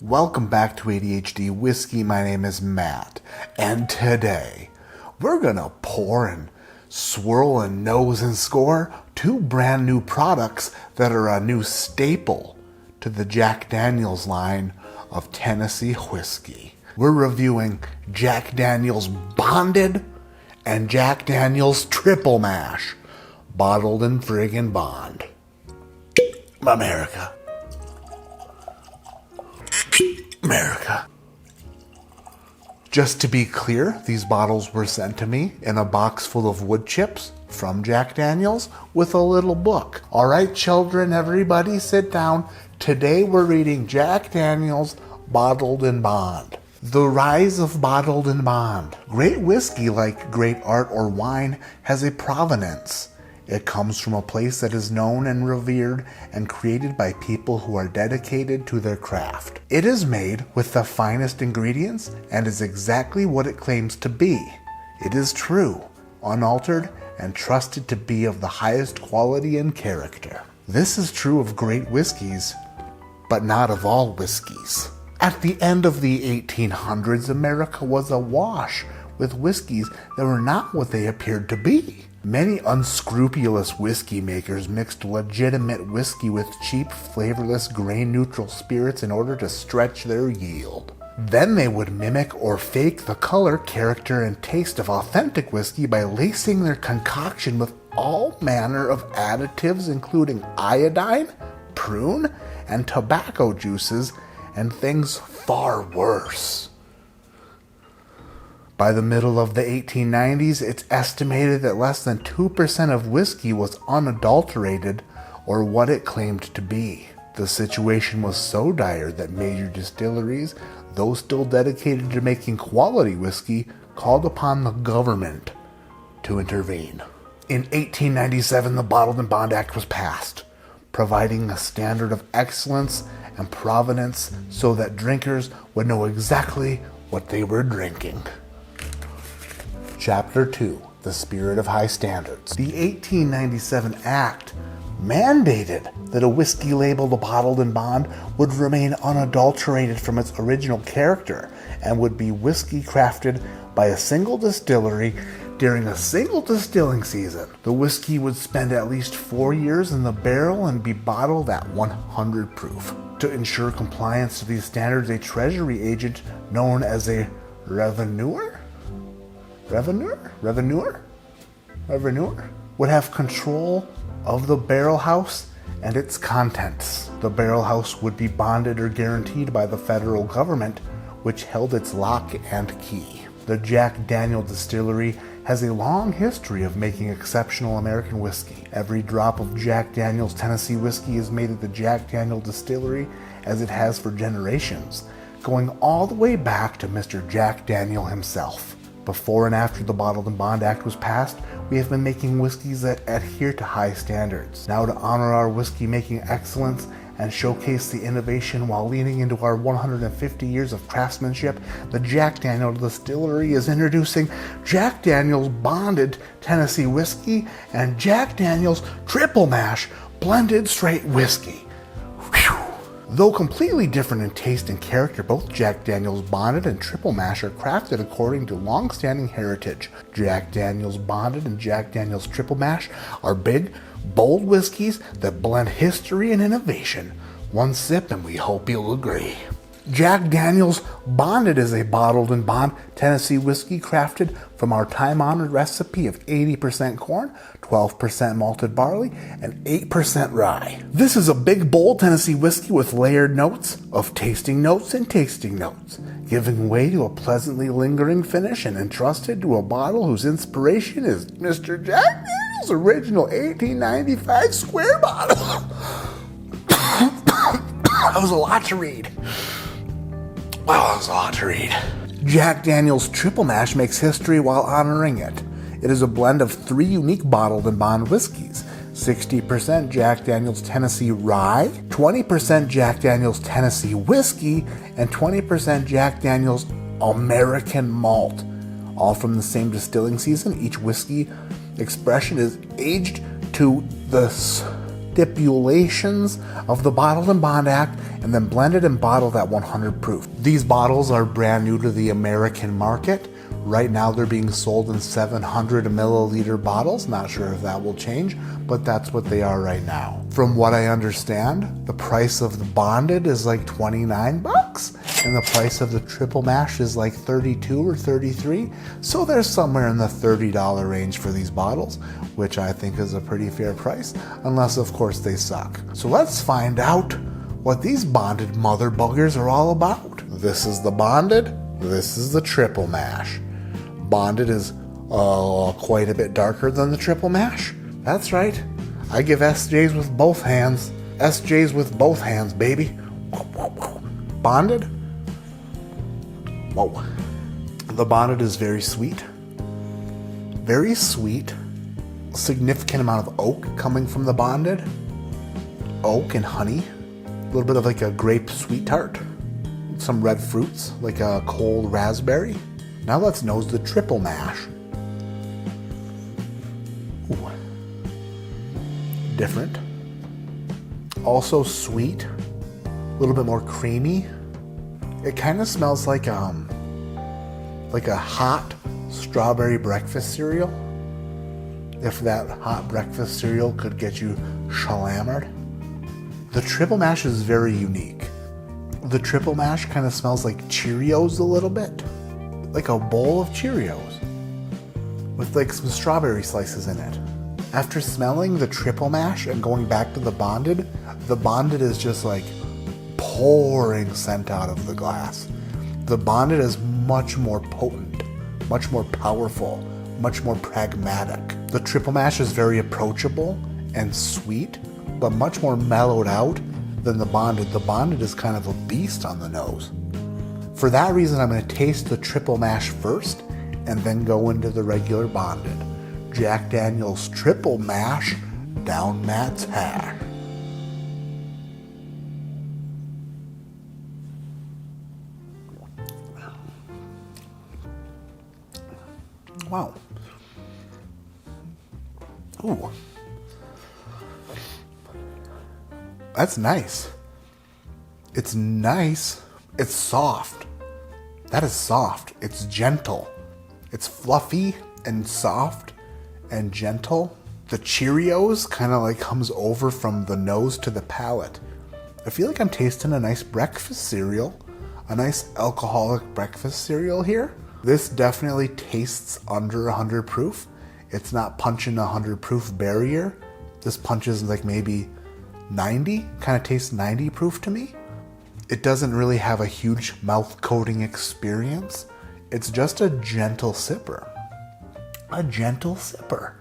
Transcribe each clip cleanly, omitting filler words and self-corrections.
Welcome back to ADHD Whiskey. My name is Matt, and today we're gonna pour and swirl and nose and score two brand new products that are a new staple to the Jack Daniel's line of Tennessee whiskey. We're reviewing Jack Daniel's Bonded and Jack Daniel's Triple Mash, bottled in friggin' bond. America. Just to be clear, these bottles were sent to me in a box full of wood chips from Jack Daniel's with a little book. All right, children, everybody sit down. Today we're reading Jack Daniel's Bottled in Bond. The Rise of Bottled in Bond. Great whiskey, like great art or wine, has a provenance. It comes from a place that is known and revered and created by people who are dedicated to their craft. It is made with the finest ingredients and is exactly what it claims to be. It is true, unaltered, and trusted to be of the highest quality and character. This is true of great whiskeys, but not of all whiskeys. At the end of the 1800s, America was awash with whiskeys that were not what they appeared to be. Many unscrupulous whiskey makers mixed legitimate whiskey with cheap, flavorless, grain-neutral spirits in order to stretch their yield. Then they would mimic or fake the color, character, and taste of authentic whiskey by lacing their concoction with all manner of additives, including iodine, prune, and tobacco juices, and things far worse. By the middle of the 1890s, it's estimated that less than 2% of whiskey was unadulterated or what it claimed to be. The situation was so dire that major distilleries, those still dedicated to making quality whiskey, called upon the government to intervene. In 1897, the Bottled in Bond Act was passed, providing a standard of excellence and provenance so that drinkers would know exactly what they were drinking. Chapter 2, The Spirit of High Standards. The 1897 Act mandated that a whiskey labeled Bottled in Bond would remain unadulterated from its original character and would be whiskey crafted by a single distillery during a single distilling season. The whiskey would spend at least 4 years in the barrel and be bottled at 100 proof. To ensure compliance to these standards, a treasury agent known as a revenuer would have control of the barrel house and its contents. The barrel house would be bonded or guaranteed by the federal government, which held its lock and key. The Jack Daniel Distillery has a long history of making exceptional American whiskey. Every drop of Jack Daniel's Tennessee whiskey is made at the Jack Daniel Distillery, as it has for generations, going all the way back to Mr. Jack Daniel himself. Before and after the Bottled in Bond Act was passed, we have been making whiskeys that adhere to high standards. Now, to honor our whiskey making excellence and showcase the innovation while leaning into our 150 years of craftsmanship, the Jack Daniel Distillery is introducing Jack Daniel's Bonded Tennessee Whiskey and Jack Daniel's Triple Mash Blended Straight Whiskey. Whew. Though completely different in taste and character, both Jack Daniel's Bonded and Triple Mash are crafted according to long-standing heritage. Jack Daniel's Bonded and Jack Daniel's Triple Mash are big, bold whiskeys that blend history and innovation. One sip and we hope you'll agree. Jack Daniel's Bonded is a bottled in bond Tennessee whiskey crafted from our time-honored recipe of 80% corn, 12% malted barley, and 8% rye. This is a big, bold Tennessee whiskey with layered notes of tasting notes and tasting notes, giving way to a pleasantly lingering finish and entrusted to a bottle whose inspiration is Mr. Jack Daniel's original 1895 square bottle. That was a lot to read. Wow, that was a lot to read. Jack Daniel's Triple Mash makes history while honoring it. It is a blend of 3 unique bottled in bond whiskeys: 60% Jack Daniel's Tennessee Rye, 20% Jack Daniel's Tennessee Whiskey, and 20% Jack Daniel's American Malt. All from the same distilling season. Each whiskey expression is aged to the stipulations of the Bottled and Bond Act and then blended and bottled at 100 proof. These bottles are brand new to the American market. Right now they're being sold in 700 milliliter bottles. Not sure if that will change, but that's what they are right now. From what I understand, the price of the bonded is like 29 bucks and the price of the triple mash is like 32 or 33. So there's somewhere in the $30 range for these bottles, which I think is a pretty fair price, unless of course they suck. So let's find out what these bonded mother buggers are all about. This is the bonded, this is the triple mash. Bonded is quite a bit darker than the triple mash. That's right. I give SJs with both hands. SJs with both hands, baby. Bonded. Whoa. The bonded is very sweet. Very sweet. Significant amount of oak coming from the bonded. Oak and honey. A little bit of like a grape sweet tart. Some red fruits, like a cold raspberry. Now let's nose the triple mash. Ooh. Different. Also sweet. A little bit more creamy. It kind of smells like a hot strawberry breakfast cereal. If that hot breakfast cereal could get you shalammered. The triple mash is very unique. The triple mash kind of smells like Cheerios a little bit. Like a bowl of Cheerios with like some strawberry slices in it. After smelling the triple mash and going back to the bonded is just like pouring scent out of the glass. The bonded is much more potent, much more powerful, much more pragmatic. The triple mash is very approachable and sweet, but much more mellowed out than the bonded. The bonded is kind of a beast on the nose. For that reason, I'm going to taste the triple mash first and then go into the regular bonded. Jack Daniel's triple mash down Matt's hash. Wow. Ooh. That's nice. It's nice. It's soft. That is soft. It's gentle. It's fluffy and soft and gentle. The Cheerios kind of like comes over from the nose to the palate. I feel like I'm tasting a nice breakfast cereal. A nice alcoholic breakfast cereal here. This definitely tastes under 100 proof. It's not punching 100 proof barrier. This punches like maybe 90. Kind of tastes 90 proof to me. It doesn't really have a huge mouth coating experience. It's just a gentle sipper. A gentle sipper.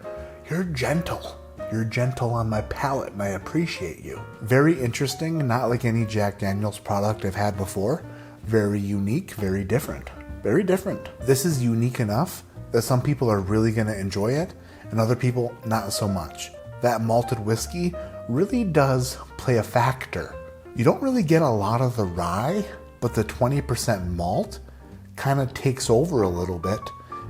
You're gentle. You're gentle on my palate and I appreciate you. Very interesting, not like any Jack Daniel's product I've had before. Very unique, very different. Very different. This is unique enough that some people are really going to enjoy it and other people not so much. That malted whiskey really does play a factor. You don't really get a lot of the rye, but the 20% malt kind of takes over a little bit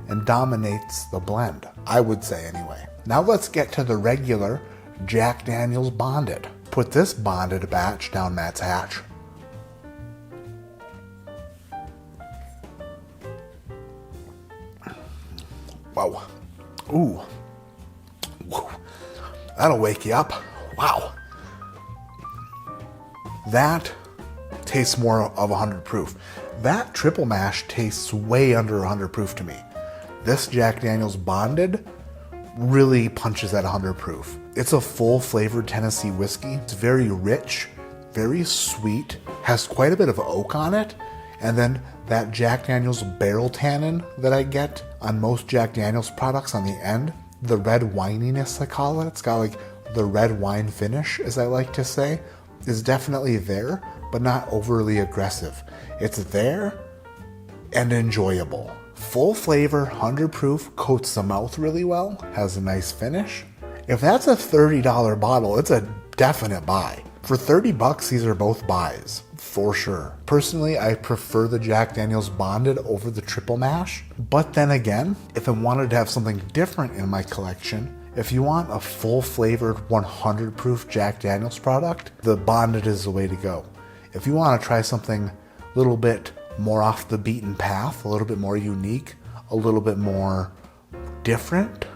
and dominates the blend, I would say anyway. Now let's get to the regular Jack Daniel's Bonded. Put this bonded batch down Matt's hatch. Wow. Ooh. Whoa. That'll wake you up. Wow. That tastes more of 100 proof. That triple mash tastes way under 100 proof to me. This Jack Daniel's Bonded really punches at 100 proof. It's a full flavored Tennessee whiskey. It's very rich, very sweet, has quite a bit of oak on it, and then that Jack Daniel's barrel tannin that I get on most Jack Daniel's products on the end, the red wininess I call it, it's got like the red wine finish, as I like to say, is definitely there, but not overly aggressive. It's there and enjoyable. Full flavor, 100 proof, coats the mouth really well, has a nice finish. If that's a $30 bottle, it's a definite buy. For 30 bucks, these are both buys, for sure. Personally, I prefer the Jack Daniel's Bonded over the Triple Mash, but then again, if I wanted to have something different in my collection If you want a full flavored 100 proof Jack Daniels product, the bonded is the way to go. If you want to try something a little bit more off the beaten path, a little bit more unique, a little bit more different,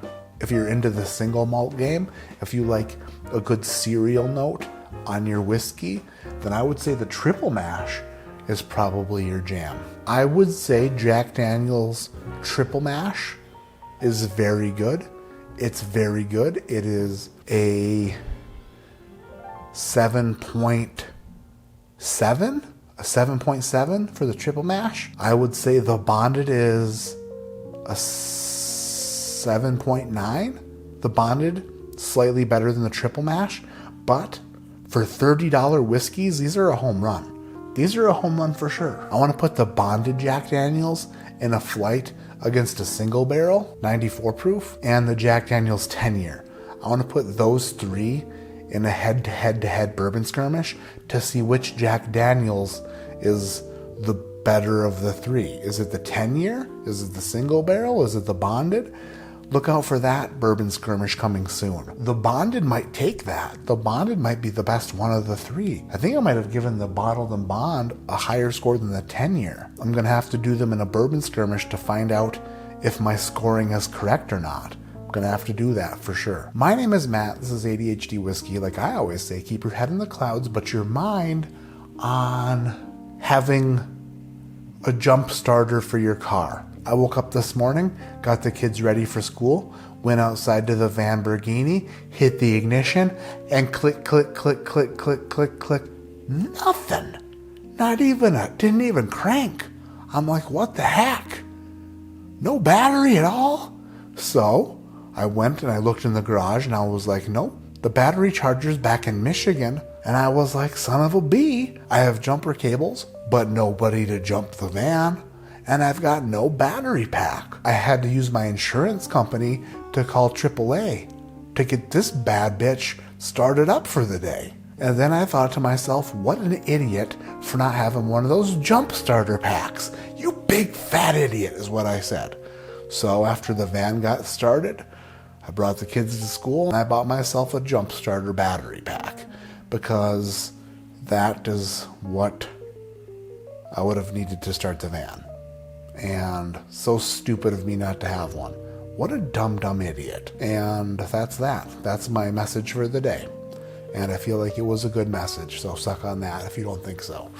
if you're into the single malt game, if you like a good cereal note on your whiskey, then I would say the triple mash is probably your jam. I would say Jack Daniels triple mash is very good. It's very good. It is a 7.7 for the triple mash. I would say the bonded is a 7.9. The bonded, slightly better than the triple mash, but for $30 whiskeys, these are a home run. These are a home run for sure. I want to put the bonded Jack Daniels in a flight against a single barrel, 94 proof, and the Jack Daniels 10-year. I want to put those three in a head-to-head bourbon skirmish to see which Jack Daniels is the better of the three. Is it the 10-year? Is it the single barrel? Is it the bonded? Look out for that bourbon skirmish coming soon. The bonded might take that. The bonded might be the best one of the three. I think I might have given the bottled and bond a higher score than the 10-year. I'm going to have to do them in a bourbon skirmish to find out if my scoring is correct or not. I'm going to have to do that for sure. My name is Matt. This is ADHD Whiskey. Like I always say, keep your head in the clouds, but your mind on having a jump starter for your car. I woke up this morning, got the kids ready for school, went outside to the Lamborghini, hit the ignition, and click, click, click, click, click, click, click. Nothing. Didn't even crank. I'm like, what the heck? No battery at all? So I went and I looked in the garage and I was like, nope, the battery charger's back in Michigan. And I was like, son of a bee. I have jumper cables, but nobody to jump the van. And I've got no battery pack. I had to use my insurance company to call AAA to get this bad bitch started up for the day. And then I thought to myself, what an idiot for not having one of those jump starter packs. You big fat idiot is what I said. So after the van got started, I brought the kids to school and I bought myself a jump starter battery pack because that is what I would have needed to start the van. And so stupid of me not to have one. What a dumb idiot. And that's that. That's my message for the day. And I feel like it was a good message, so suck on that if you don't think so.